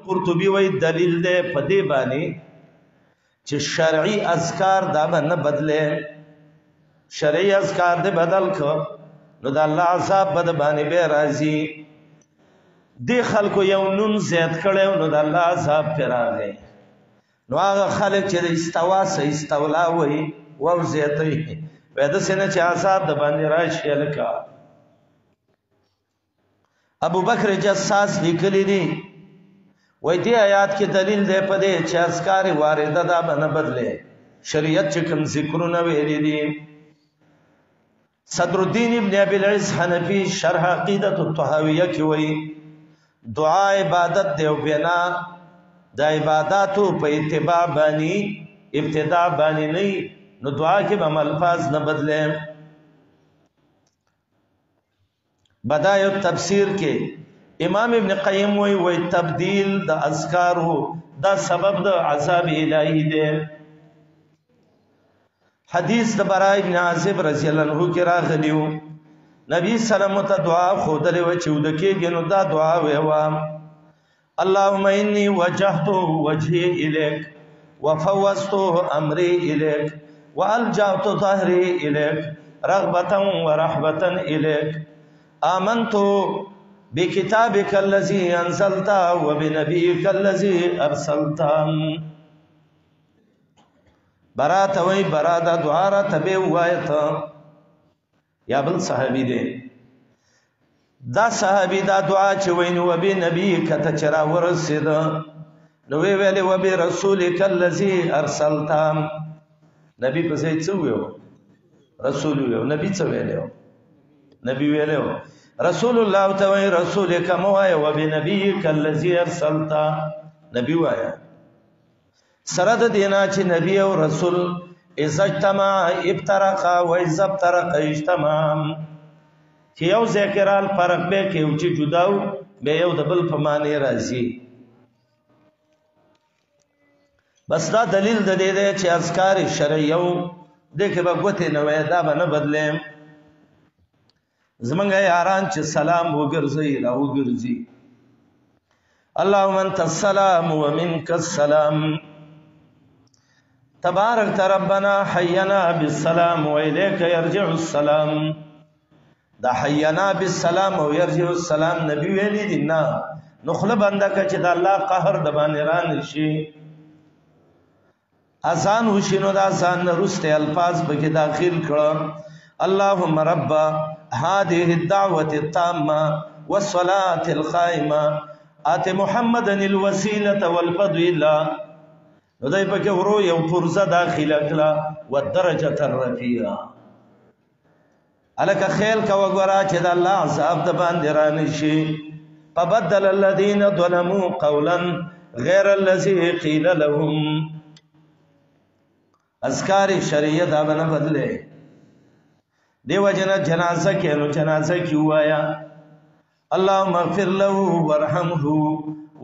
قرطبي وی دلیل دے پدی بانی چې شرعی اذکار دا نه بدله شرعی اذکار دے بدل کو نو د الله عذاب بد باندې به راځي دی خلکو یو نون زیات کړو نو د الله عذاب پر راغی نو هغه خلک چې استوا سه استولا وای او زیاتې ودا سینه چې عذاب د باندې راشي لکه ابو بکر جساس لیکلی دی وای دی آیات کې دلیل دی په دې چې اذکار وارده دا نه بدله شریعت چې کوم ذکرونه ویلي دي صدر الدین ابن ابي العز حنفی شرح عقیدۃ الطحاویہ کې وای دعا عبادت دی او بنا د عبادتو په اتباع باندې ابتداء باندې نه نو دعا کې به الفاظ نه بدله بدایع التفسیر کې امام ابن قیم وی تبدیل د اذکارو دا سبب د عذاب الہی دی حدیث د براء ابن عازب رضی الله عنه کې راغلیو نبی سلام ته دعا خودلې و چې ودکې نو دا دعا ویوا اللهم انی وجهت وجهي اليك وفوضت امري اليك والجأت ظهري اليك رغبة ورهبة اليك آمنت بكتابك الذي انزلت وبنبيك الذي ارسلت برات وی برادا دعا را تبه وایت یا بل صحابی دی دا صحابی دا دعا چې وینو وبنبيك تچرا ورسید نو وی ویلې وبرسولك الذي ارسلت نبی په څه څه ویو رسول ویو نبی څه ویلو نبی ویلو رسول الله تعالی رسولک موای و بنبیک الذی ارسلت نبی وایا سره د دینا چې نبی او رسول اذا اجتمع ابترق و اذا ابترق اجتمع چې یو ذکرال فرق به کې او چې جداو به یو د بل په معنی راځي بس دا دلیل د دې دی چې اذکار شرعیو دغه به غوته نه وای دا به نه بدلې زمنګ یاران چې سلام وګرځي را وګرځي اللهم انت السلام ومنك السلام تبارك ربنا حينا بالسلام واليك يرجع السلام دا حينا بالسلام او يرجع السلام نبی ویلی دی نه نخله بنده ک چې د الله قهر د باندې ران شي اذان وشینو دا اذان رسته الفاظ به داخل کړه اللهم رب هذه الدعوة التامة والصلاة القائمة آت محمدا الوسيلة والفضيلة ندای پکې ورو یو فرزه داخله کړه والدرجة الرفيعة الک خیل کا وګرا چې د الله عذاب د باندې رانه شي فبدل الذين ظلموا قولا غير الذي قيل لهم اذکار شریعت دا نه بدله دیو جنا جنازه کې نو جنازه کې وایا اللهم اغفر له وارحمه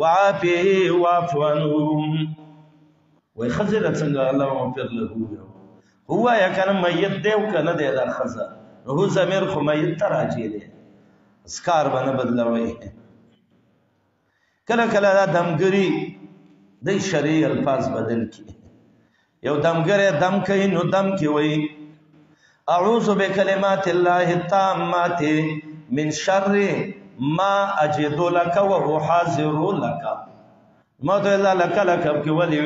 وعافه واعف عنه وای خزر څنګه اللهم اغفر له هو یا کنه میت دیو کنه دی دا خزا هو زمیر خو میت تراجی دی اسکار باندې بدلوي کله کله دا دمګری د شریع الفاظ بدل کی یو دمګره دم کوي نو دم کی وای اعوذ بکلمات الله التامات من شر ما اجد لك واحاذر لك ما ته الله لك لك کی ولي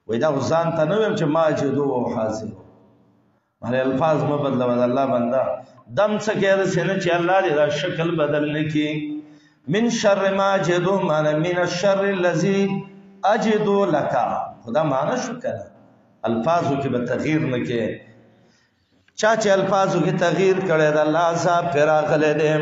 وای دا ځان ته نو چې ما اجد او حاضر مله الفاظ ما بدل الله بندا دم څه کې سن چې الله دې دا شکل بدل نکي من شر ما اجد معنا من الشر الذي اجد لك خدا معنا شو کنه الفاظو کې به تغییر نکي چا چې الفاظو کې تغییر کړي د الله عذاب پر راغله دي